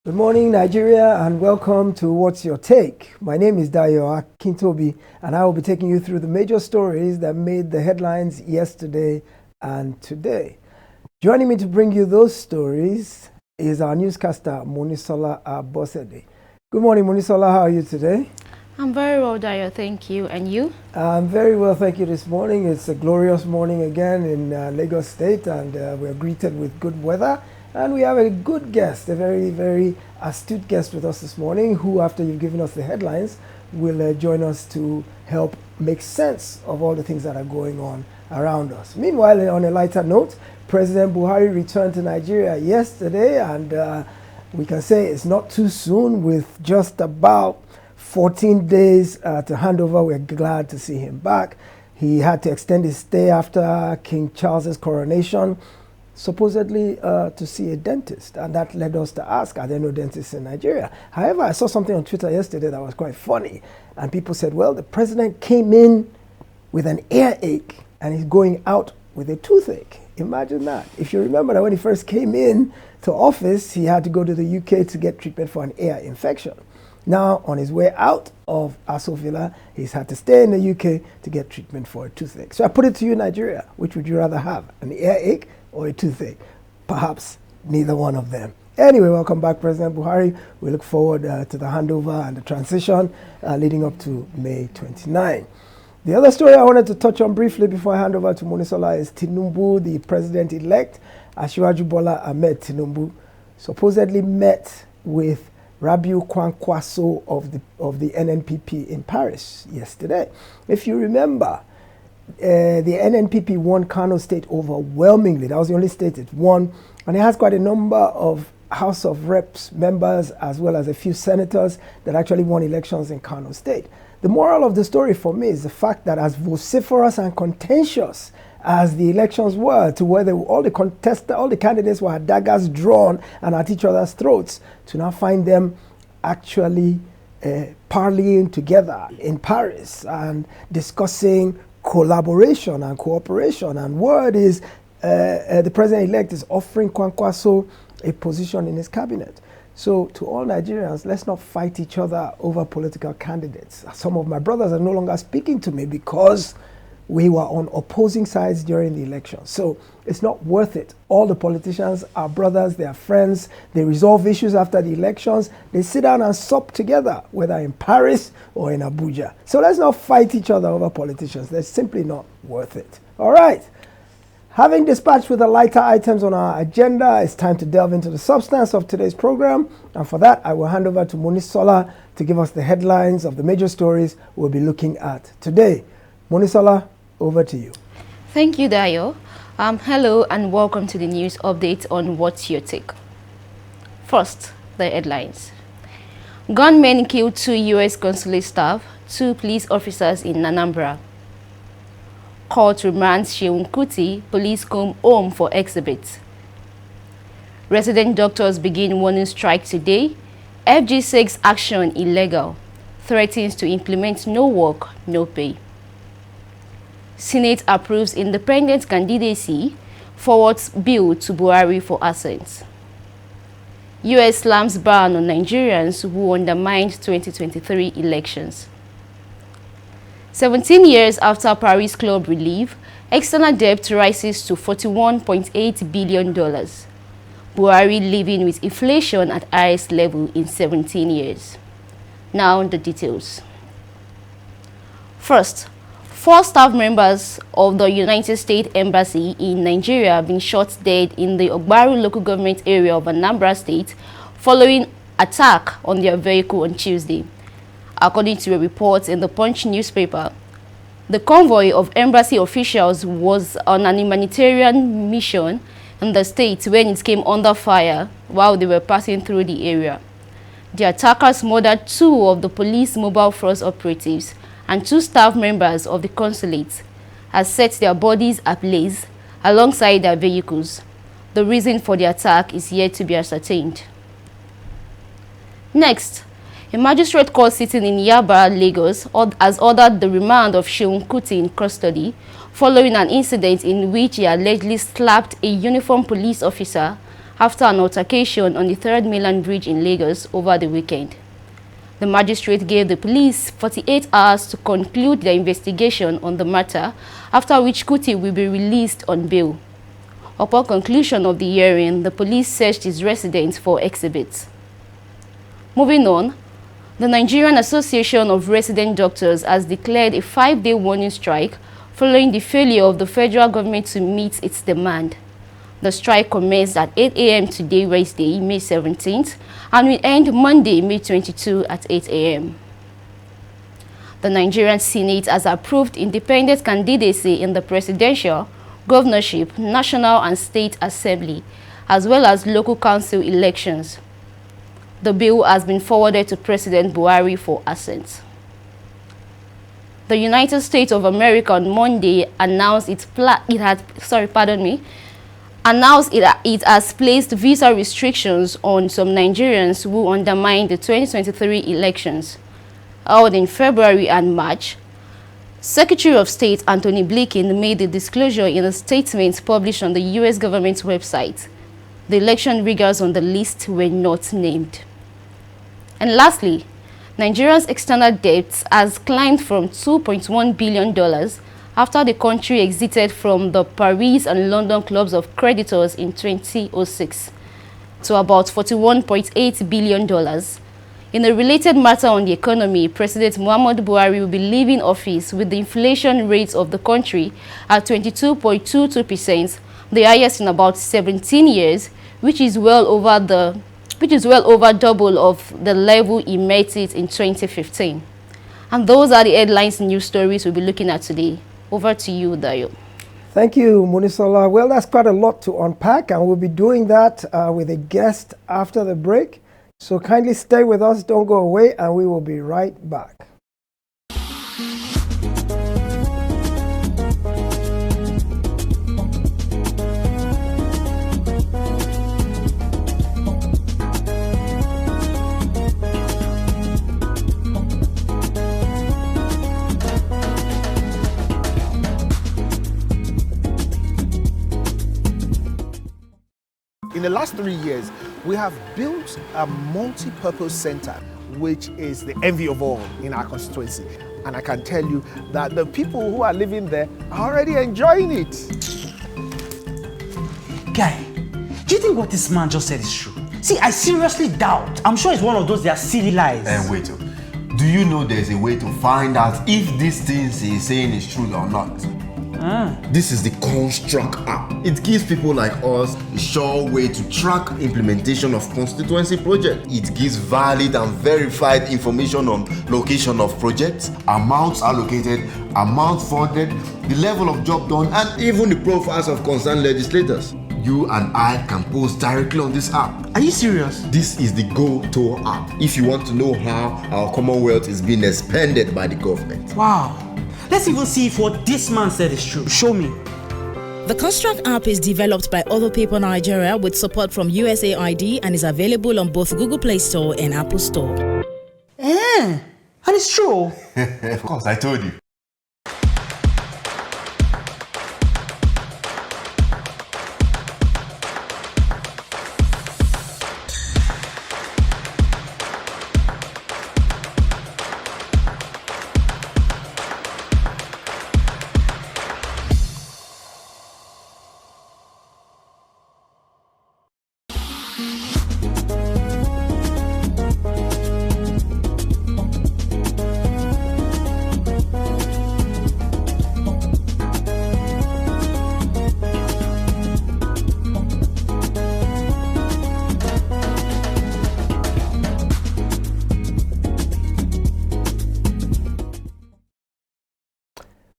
Good morning, Nigeria, and welcome to What's Your Take? My name is Dayo Akintobi, and I will be taking you through the major stories that made the headlines yesterday and today. Joining me to bring you those stories is our newscaster, Monisola Abosede. Good morning, Monisola. How are you today? I'm very well, Dayo. Thank you. And you? I'm very well, thank you, this morning. It's a glorious morning again in Lagos State, and we're greeted with good weather. And we have a good guest, a very, very astute guest with us this morning, who, after you've given us the headlines, will join us to help make sense of all the things that are going on around us. Meanwhile, on a lighter note, President Buhari returned to Nigeria yesterday, and we can say it's not too soon. With just about 14 days to hand over, we're glad to see him back. He had to extend his stay after King Charles's coronation, supposedly to see a dentist, and that led us to ask, are there no dentists in Nigeria? However, I saw something on Twitter yesterday that was quite funny, and people said, well, the president came in with an earache and he's going out with a toothache. Imagine that. If you remember that when he first came in to office, he had to go to the UK to get treatment for an ear infection. Now, on his way out of Aso Villa, he's had to stay in the UK to get treatment for a toothache. So I put it to you, Nigeria, which would you rather have, an earache or a toothache? Perhaps neither one of them. Anyway, welcome back, President Buhari. We look forward to the handover and the transition leading up to May 29. The other story I wanted to touch on briefly before I hand over to Monisola is Tinubu, the president-elect, Asiwaju Bola Ahmed Tinubu, supposedly met with Rabiu Kwankwaso of the NNPP in Paris yesterday. If you remember, the NNPP won Kano State overwhelmingly. That was the only state it won. And it has quite a number of House of Reps members as well as a few senators that actually won elections in Kano State. The moral of the story for me is the fact that as vociferous and contentious as the elections were, to where all the candidates were daggers drawn and at each other's throats, to now find them actually parleying together in Paris and discussing collaboration and cooperation. And word is the president-elect is offering Kwankwaso a position in his cabinet. So to all Nigerians, let's not fight each other over political candidates. Some of my brothers are no longer speaking to me because we were on opposing sides during the election. So it's not worth it. All the politicians are brothers, they are friends, they resolve issues after the elections, they sit down and sup together, whether in Paris or in Abuja. So let's not fight each other over politicians. That's simply not worth it. All right. Having dispatched with the lighter items on our agenda, it's time to delve into the substance of today's program. And for that, I will hand over to Monisola to give us the headlines of the major stories we'll be looking at today. Monisola, over to you. Thank you, Dayo. Hello and welcome to the news update on What's Your Take. First, the headlines. Gunmen killed 2 U.S. consulate staff, 2 police officers in Anambra. Court remands Kuti, police come home for exhibit. Resident doctors begin warning strike today. FG says action illegal. Threatens to implement no work, no pay. Senate approves independent candidacy, forwards bill to Buhari for assent. U.S. slams ban on Nigerians who undermined 2023 elections. 17 years after Paris Club relief, external debt rises to $41.8 billion. Buhari living with inflation at highest level in 17 years. Now the details. First, 4 staff members of the United States Embassy in Nigeria have been shot dead in the Ogbaru local government area of Anambra State following attack on their vehicle on Tuesday. According to a report in the Punch newspaper, the convoy of embassy officials was on an humanitarian mission in the state when it came under fire while they were passing through the area. The attackers murdered 2 of the police mobile force operatives and 2 staff members of the consulate has set their bodies ablaze alongside their vehicles. The reason for the attack is yet to be ascertained. Next, a magistrate court sitting in Yaba, Lagos, has ordered the remand of Seun Kuti in custody following an incident in which he allegedly slapped a uniformed police officer after an altercation on the 3rd Mainland Bridge in Lagos over the weekend. The magistrate gave the police 48 hours to conclude their investigation on the matter, after which Kuti will be released on bail. Upon conclusion of the hearing, the police searched his residence for exhibits. Moving on, the Nigerian Association of Resident Doctors has declared a 5-day warning strike following the failure of the federal government to meet its demand. The strike commenced at 8 a.m. today, Wednesday, May 17th, and will end Monday, May 22 at 8 a.m. The Nigerian Senate has approved independent candidacy in the presidential, governorship, national and state assembly, as well as local council elections. The bill has been forwarded to President Buhari for assent. The United States of America on Monday announced it has placed visa restrictions on some Nigerians who undermined the 2023 elections held in February and March. Secretary of State Anthony Blinken made the disclosure in a statement published on the U.S. government's website. The election riggers on the list were not named. And lastly, Nigeria's external debt has climbed from $2.1 billion after the country exited from the Paris and London clubs of creditors in 2006 to about $41.8 billion. In a related matter on the economy, President Muhammadu Buhari will be leaving office with the inflation rate of the country at 22.22%, the highest in about 17 years, which is well over double of the level he met it in 2015. And those are the headlines and news stories we'll be looking at today. Over to you, Dayo. Thank you, Munisola. Well, that's quite a lot to unpack, and we'll be doing that with a guest after the break. So kindly stay with us, don't go away, and we will be right back. In the last 3 years, we have built a multi-purpose center, which is the envy of all in our constituency. And I can tell you that the people who are living there are already enjoying it. Guy, do you think what this man just said is true? See, I seriously doubt. I'm sure it's one of those their silly lies. Wait, do you know there's a way to find out if these things he's saying is true or not? This is the Construct app. It gives people like us a sure way to track implementation of constituency projects. It gives valid and verified information on location of projects, amounts allocated, amount funded, the level of job done, and even the profiles of concerned legislators. You and I can post directly on this app. Are you serious? This is the go-to app if you want to know how our Commonwealth is being expanded by the government. Wow. Let's even see if what this man said is true. Show me. The Construct app is developed by Other Paper Nigeria with support from USAID and is available on both Google Play Store and Apple Store. And it's true. Of course, I told you.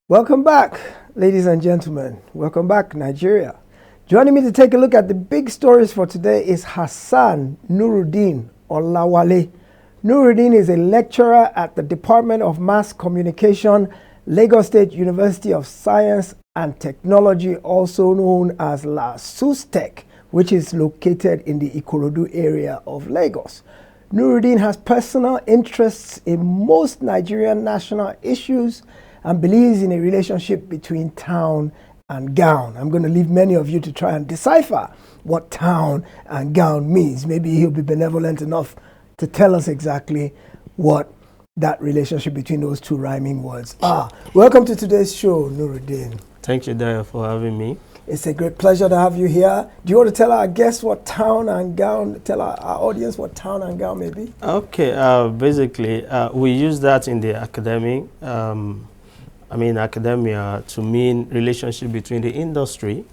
Welcome back, ladies and gentlemen. Welcome back, Nigeria. Joining me to take a look at the big stories for today is Hassan Nuruddin Olawale, Nuruddin is a lecturer at the Department of Mass Communication, Lagos State University of Science and Technology, also known as LASUSTECH, which is located in the Ikorodu area of Lagos. Nuruddin has personal interests in most Nigerian national issues and believes in a relationship between town and gown. I'm going to leave many of you to try and decipher what town and gown means. Maybe he'll be benevolent enough to tell us exactly what that relationship between those two rhyming words are. Welcome to today's show, Nuruddin. Thank you, Dayo, for having me. It's a great pleasure to have you here. Do you want to tell our guests what town and gown, tell our audience what town and gown may be? Okay, basically, we use that in the academia to mean relationship between the industry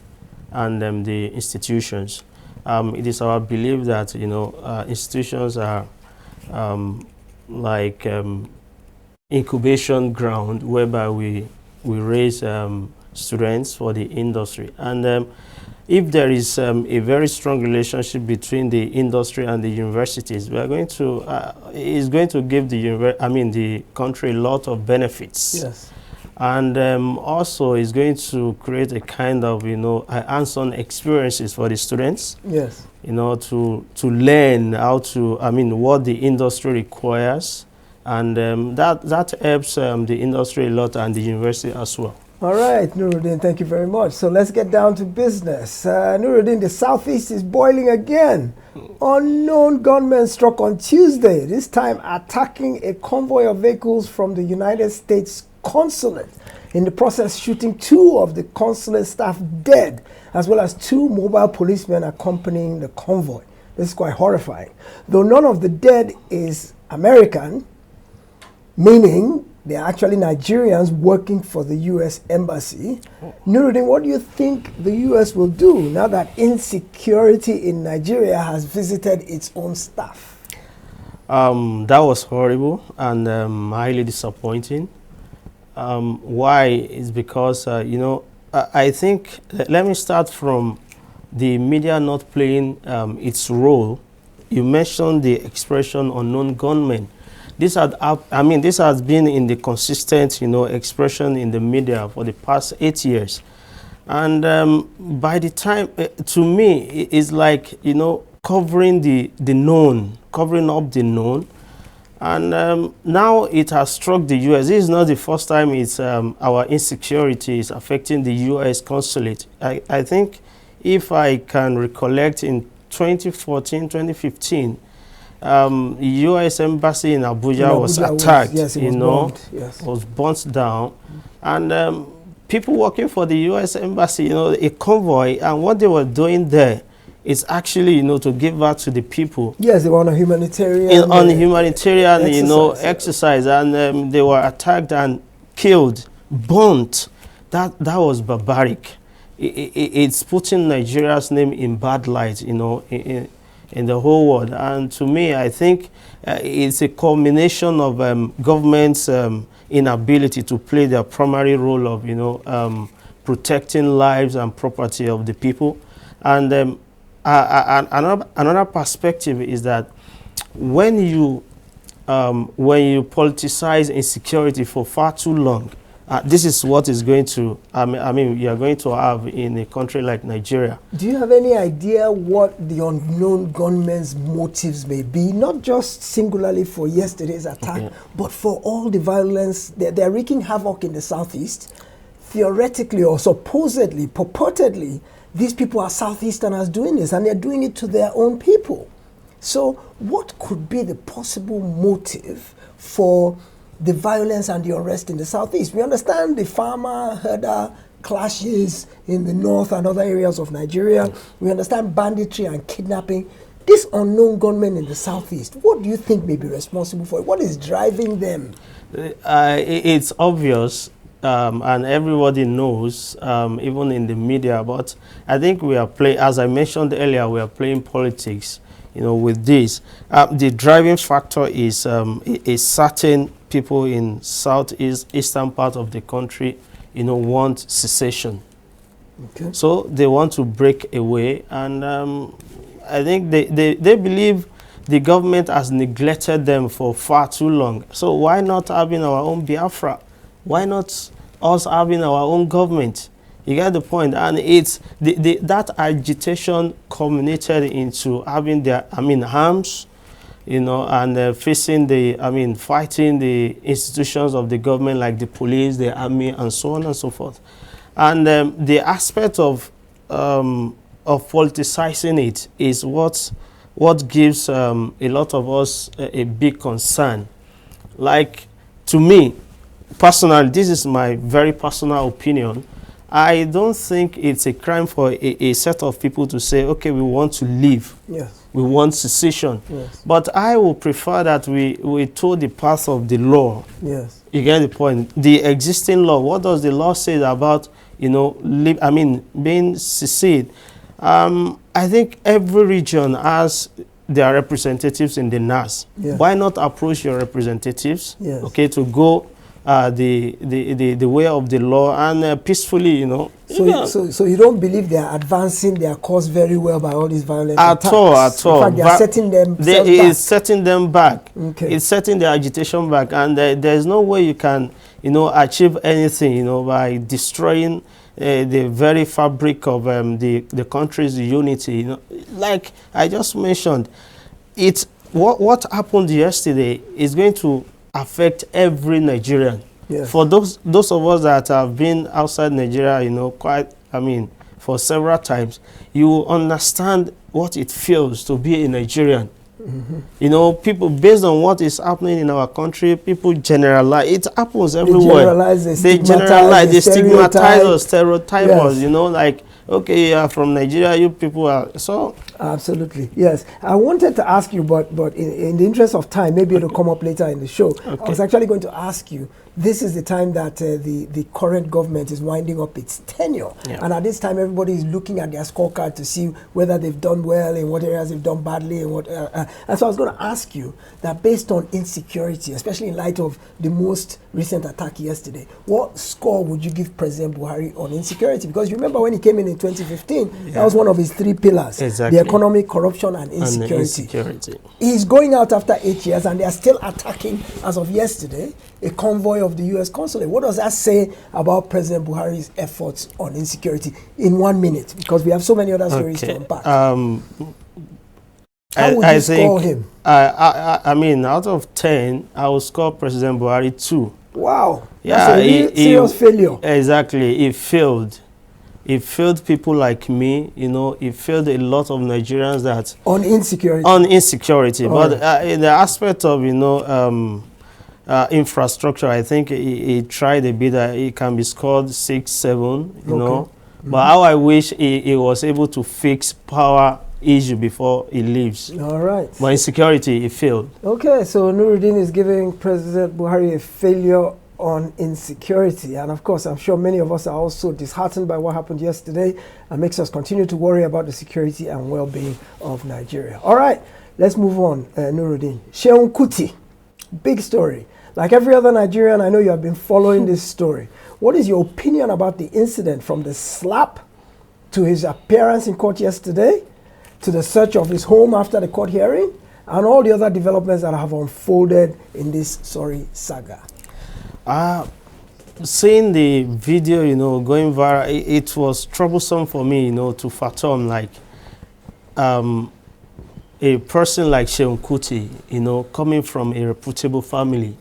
and the institutions. It is our belief that, institutions are like incubation ground whereby we raise students for the industry. And if there is a very strong relationship between the industry and the universities, we are going to, it's going to give the country a lot of benefits. Yes. And also is going to create a kind of, hands-on experiences for the students. Yes. To learn how to, what the industry requires. And that helps the industry a lot and the university as well. All right, Nuruddin, thank you very much. So let's get down to business. Nuruddin, the Southeast is boiling again. Unknown gunmen struck on Tuesday, this time attacking a convoy of vehicles from the United States consulate. In the process, shooting 2 of the consulate staff dead, as well as 2 mobile policemen accompanying the convoy. This is quite horrifying. Though none of the dead is American, meaning they are actually Nigerians working for the U.S. Embassy. Nuruddin, what do you think the U.S. will do now that insecurity in Nigeria has visited its own staff? That was horrible and highly disappointing. Why? Is because, I think, let me start from the media not playing its role. You mentioned the expression unknown gunmen. This has been in the consistent, expression in the media for the past 8 years. And by the time, to me, it's like, covering the known, covering up the known. And now it has struck the U.S. This is not the first time it's our insecurity is affecting the U.S. consulate. I think if I can recollect in 2014, 2015, the U.S. Embassy in Abuja was attacked, was burnt down. And people working for the U.S. Embassy, a convoy, and what they were doing there is actually, to give back to the people. Yes, they were on a humanitarian exercise, and they were attacked and killed, burnt. That was barbaric. It's putting Nigeria's name in bad light, in the whole world. And to me, I think it's a culmination of government's inability to play their primary role of, protecting lives and property of the people. And another perspective is that when you politicize insecurity for far too long, this is what is going to, you are going to have in a country like Nigeria. Do you have any idea what the unknown gunmen's motives may be? Not just singularly for yesterday's attack, but for all the violence. They're wreaking havoc in the Southeast. Theoretically or supposedly, purportedly, these people are Southeasterners doing this, and they're doing it to their own people. So what could be the possible motive for the violence and the unrest in the Southeast? We understand the farmer-herder clashes in the north and other areas of Nigeria. We understand banditry and kidnapping. These unknown gunmen in the Southeast, what do you think may be responsible for it? What is driving them? It's obvious. And everybody knows, even in the media, but I think we are playing, as I mentioned earlier, we are playing politics, with this. The driving factor is certain people in eastern part of the country, want secession. Okay. So they want to break away, and I think they believe the government has neglected them for far too long. So why not having our own Biafra? Why not us having our own government? You get the point. And it's that agitation culminated into having their, arms, and facing fighting the institutions of the government like the police, the army, and so on and so forth. And the aspect of politicizing it is what gives a lot of us a big concern. Like, to me, personally, this is my very personal opinion, I don't think it's a crime for a set of people to say, okay, we want to leave. Yes. We want secession. Yes. But I would prefer that we toe the path of the law. Yes. You get the point. The existing law, what does the law say about, being secede? I think every region has their representatives in the NAS. Yes. Why not approach your representatives, yes, okay, to go the way of the law and peacefully, So you don't believe they are advancing their cause very well by all these violent attacks? At all. In fact, they are setting them back. It's setting them back. Okay. It's setting the agitation back, and there's no way you can, achieve anything, by destroying the very fabric of the country's unity. Like I just mentioned, what happened yesterday is going to affect every Nigerian. Yes. For those of us that have been outside Nigeria, for several times, you will understand what it feels to be a Nigerian. Mm-hmm. People, based on what is happening in our country, people generalize. It happens everywhere. They generalize, they stigmatize us, stereotype us, like, okay, you are from Nigeria, you people are, so. Absolutely, yes. I wanted to ask you, but in the interest of time, maybe it'll come up later in the show. Okay. I was actually going to ask you, this is the time that the current government is winding up its tenure. Yeah. And at this time, everybody is looking at their scorecard to see whether they've done well, in what areas they've done badly, and what. And so I was going to ask you that based on insecurity, especially in light of the most recent attack yesterday, what score would you give President Buhari on insecurity? Because you remember when he came in 2015, that was one of his 3 pillars. Exactly. The economic corruption and insecurity. He's going out after 8 years and they are still attacking, as of yesterday, a convoy of the U.S. consulate. What does that say about President Buhari's efforts on insecurity in 1 minute? Because we have so many other stories to unpack. How would you score him? Out of 10, I will score President Buhari 2. Wow. Yeah, that's a serious failure. Exactly. He failed. It failed people like me, it failed a lot of Nigerians that... On insecurity. But in the aspect of, infrastructure, I think he tried a bit. It can be scored 6, 7, you know. Mm-hmm. But how I wish he was able to fix power issue before he leaves. All right. But insecurity, he failed. Okay, so Nuruddin is giving President Buhari a failure on insecurity, and of course I'm sure many of us are also disheartened by what happened yesterday and makes us continue to worry about the security and well-being of Nigeria. All right, let's move on. Nuruddin, Kuti, big story. Like every other Nigerian, I know you have been following this story. What is your opinion about the incident, from the slap to his appearance in court yesterday to the search of his home after the court hearing and all the other developments that have unfolded in this sorry saga? Seeing the video, going viral, it was troublesome for me, to fathom, like, a person like Kuti, coming from a reputable family,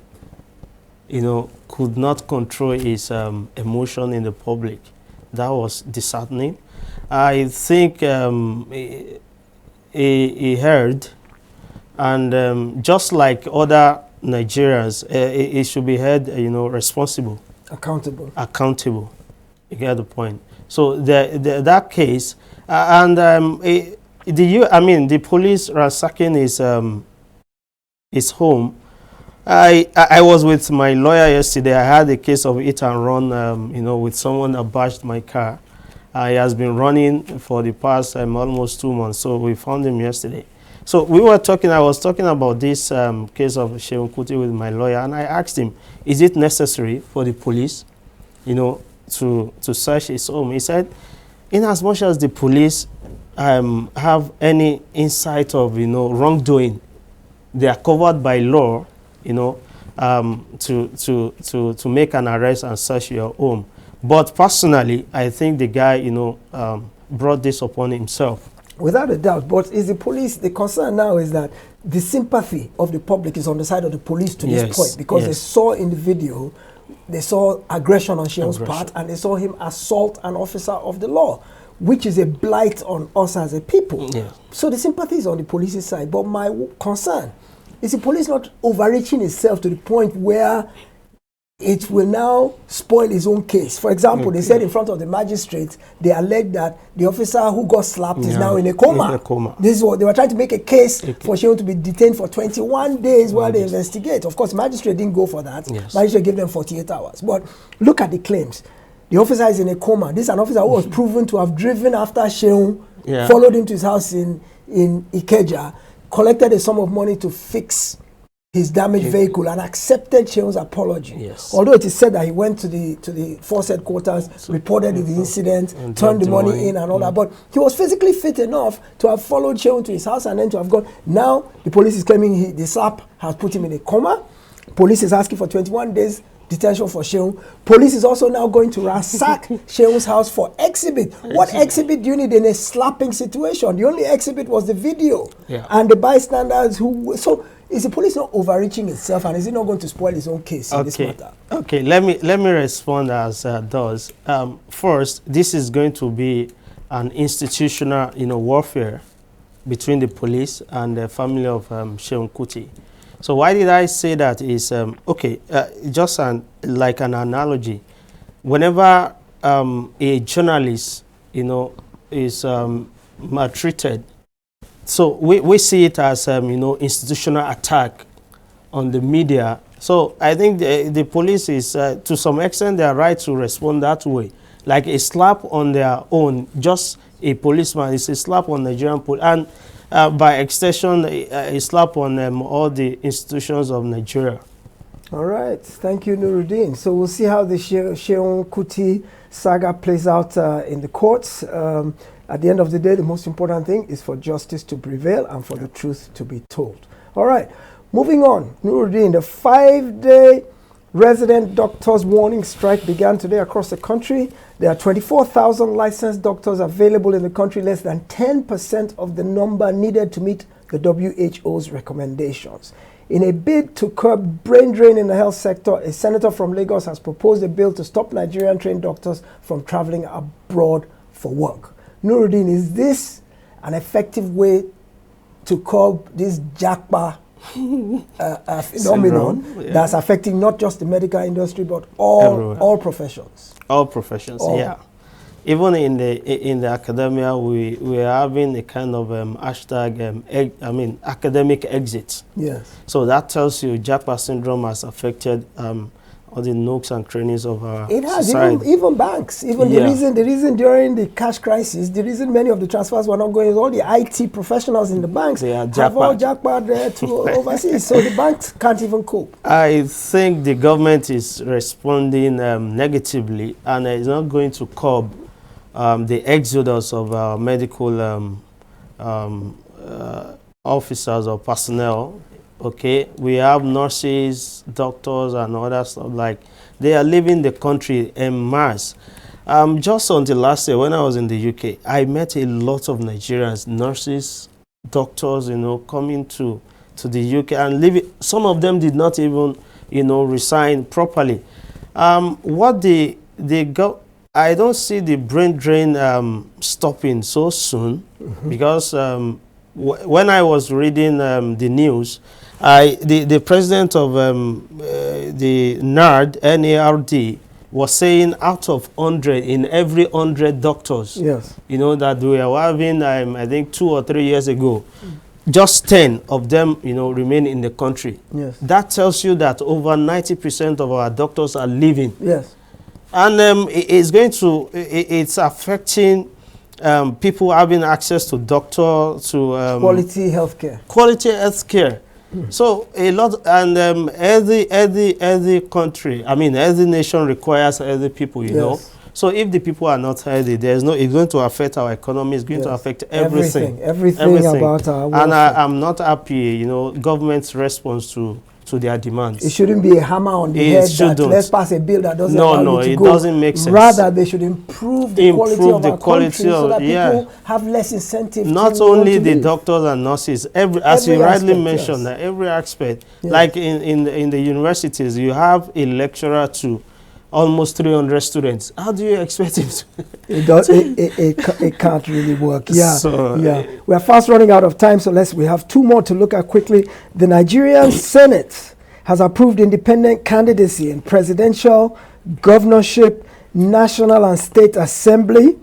could not control his emotion in the public. That was disheartening. I think he heard, and just like other Nigerians, it should be held, responsible. Accountable. You get the point. So that case, the police ransacking his home. I was with my lawyer yesterday. I had a case of hit and run, with someone that bashed my car. He has been running for the past almost 2 months. So we found him yesterday. So I was talking about this case of Kuti with my lawyer, and I asked him, is it necessary for the police, to search his home? He said, in as much as the police have any insight of, wrongdoing they are covered by law, you know, to make an arrest and search your home. But personally, I think the guy, you know, brought this upon himself. Without a doubt. But is the police, the concern now is that the sympathy of the public is on the side of the police to this point, because they saw in the video, they saw aggression on Sheon's part, and they saw him assault an officer of the law, which is a blight on us as a people. So the sympathy is on the police's side. But my concern is the police not overreaching itself to the point where it will now spoil his own case. For example, they said in front of the magistrate, they alleged that the officer who got slapped is now in a coma. This is what they were trying to make a case for Sheon to be detained for 21 days while they investigate. Of course, the magistrate didn't go for that. Magistrate gave them 48 hours. But look at the claims. The officer is in a coma. This is an officer who was proven to have driven after Sheon, followed him to his house in Ikeja, collected a sum of money to fix his damaged vehicle, and accepted Sheon's apology. Although it is said that he went to the force headquarters, reported the incident, turned the money in and all that, but he was physically fit enough to have followed Sheon to his house and then to have gone. Now the police is claiming the slap has put him in a coma. Police is asking for 21 days detention for Sheon. Police is also now going to ransack Sheon's house for exhibit. What exhibit do you need in a slapping situation? The only exhibit was the video and the bystanders who. So is the police not overreaching itself, and is it not going to spoil his own case in this matter? Okay, let me respond as does. First, this is going to be an institutional, you know, warfare between the police and the family of Sheon Kuti. So why did I say that is, just like an analogy. Whenever a journalist, you know, is maltreated, so we see it as, you know, institutional attack on the media. So I think the police is, to some extent, they are right to respond that way. Like a slap on their own, just a policeman is a slap on Nigerian police. And by extension, a slap on all the institutions of Nigeria. All right. Thank you, Nuruddin. So we'll see how the Sheon Kuti saga plays out in the courts. At the end of the day, the most important thing is for justice to prevail and for the truth to be told. All right. Moving on. Nuruddin, the 5-day resident doctors' warning strike began today across the country. There are 24,000 licensed doctors available in the country, less than 10% of the number needed to meet the WHO's recommendations. In a bid to curb brain drain in the health sector, a senator from Lagos has proposed a bill to stop Nigerian-trained doctors from traveling abroad for work. Nuruddin, is this an effective way to curb this Japa phenomenon that's affecting not just the medical industry but all professions? All professions, Even in the academia, we are having a kind of hashtag, academic exit. Yes. So that tells you Japa syndrome has affected all the nooks and crannies of our society. Even banks. Even the reason during the cash crisis, the reason many of the transfers were not going is all the IT professionals in the banks have all jackpot there to overseas. So the banks can't even cope. I think the government is responding negatively, and is not going to curb the exodus of our medical officers or personnel. Okay, we have nurses, doctors, and other stuff. Like, they are leaving the country en masse. Just until last year, when I was in the UK, I met a lot of Nigerians, nurses, doctors, you know, coming to the UK and leaving. Some of them did not even, you know, resign properly. What they got, I don't see the brain drain stopping so soon, because when I was reading the news, the president of the NARD was saying out of 100, in every 100 doctors, you know, that we are having, I think 2 or 3 years ago, just 10 of them, you know, remain in the country. Yes. That tells you that over 90% of our doctors are leaving. Yes. And it's affecting people having access to quality healthcare. Quality healthcare. So a lot, and every country, every nation requires every people, you know. So if the people are not healthy, it's going to affect our economy. It's going to affect everything. Everything about our welfare. And I'm not happy, government's response to their demands. It shouldn't be a hammer on the head that let's pass a bill that doesn't allow you to go. Doesn't make sense. Rather, they should improve the quality of our country so that people have less incentive. Not only the doctors and nurses, as you rightly mentioned, every aspect. Yes. Like in the universities, you have a lecturer to almost 300 students. How do you expect it? It can't really work. Yeah, so, we are fast running out of time, so we have two more to look at quickly. The Nigerian Senate has approved independent candidacy in presidential, governorship, national and state assembly,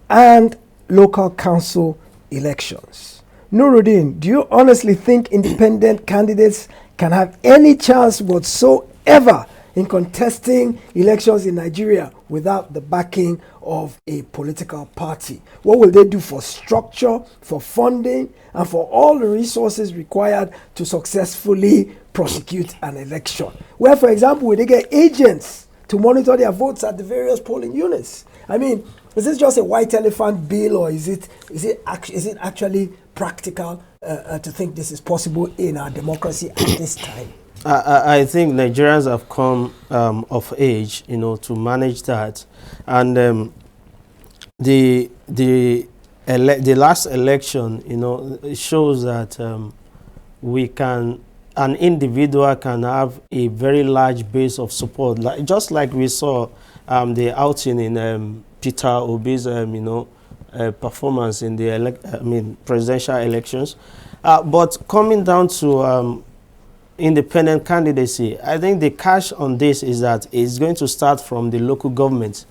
and local council elections. Nuruddin, do you honestly think independent candidates can have any chance whatsoever in contesting elections in Nigeria without the backing of a political party? What will they do for structure, for funding, and for all the resources required to successfully prosecute an election? Where, for example, will they get agents to monitor their votes at the various polling units? I mean, is this just a white elephant bill, or is it actually practical to think this is possible in our democracy at this time? I think Nigerians have come of age, to manage that, and the last election, it shows that an individual can have a very large base of support, just like we saw the outing in Peter Obi's, performance in the presidential elections, but coming down to independent candidacy, I think the catch on this is that it's going to start from the local government,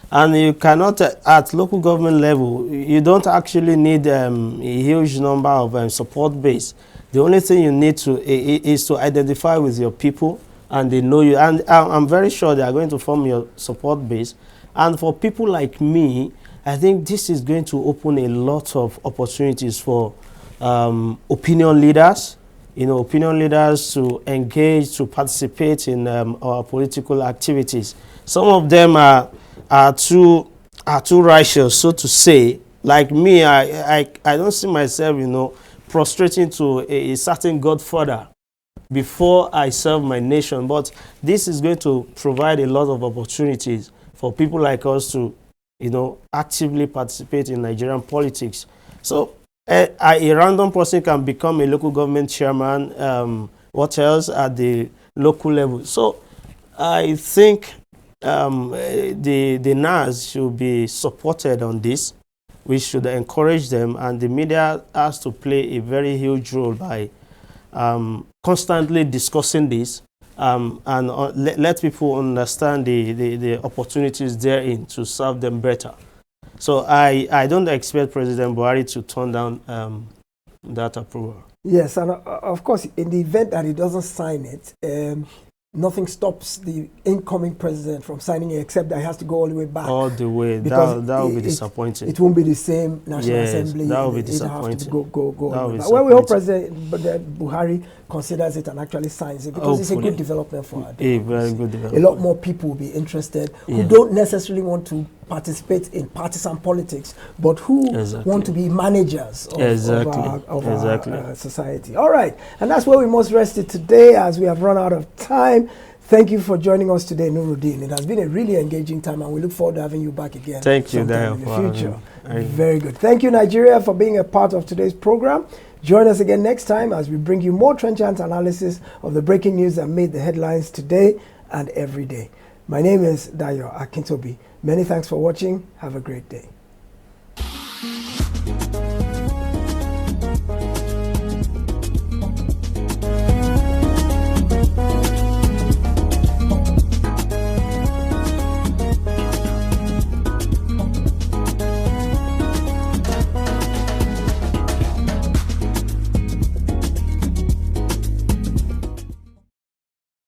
and you cannot at local government level, you don't actually need a huge number of support base. The only thing you need is to identify with your people, and they know you, and I'm very sure they are going to form your support base. And for people like me, I think this is going to open a lot of opportunities for opinion leaders, opinion leaders to engage, to participate in our political activities. Some of them are too righteous, so to say. Like me, I don't see myself, prostrating to a certain godfather before I serve my nation. But this is going to provide a lot of opportunities for people like us to, actively participate in Nigerian politics. So a random person can become a local government chairman, what else, at the local level. So I think the NAS should be supported on this. We should encourage them, and the media has to play a very huge role by constantly discussing this and let people understand the opportunities therein to serve them better. So I don't expect President Buhari to turn down that approval. Yes, and of course, in the event that he doesn't sign it, nothing stops the incoming president from signing it, except that he has to go all the way back. All the way. That will be disappointing. It won't be the same National Assembly. That will be disappointing. Well, we hope President Buhari considers it and actually signs it, because It's a good development for our democracy. A very good development. A lot more people will be interested who don't necessarily want to participate in partisan politics, but who want to be managers of our society. All right, and that's where we must rest it today, as we have run out of time. Thank you for joining us today, Nuruddin. It has been a really engaging time, and we look forward to having you back again. Thank you, Dayo, in the future. Very good. Thank you, Nigeria, for being a part of today's program. Join us again next time as we bring you more trenchant analysis of the breaking news that made the headlines today and every day. My name is Dayo Akintobi. Many thanks for watching. Have a great day.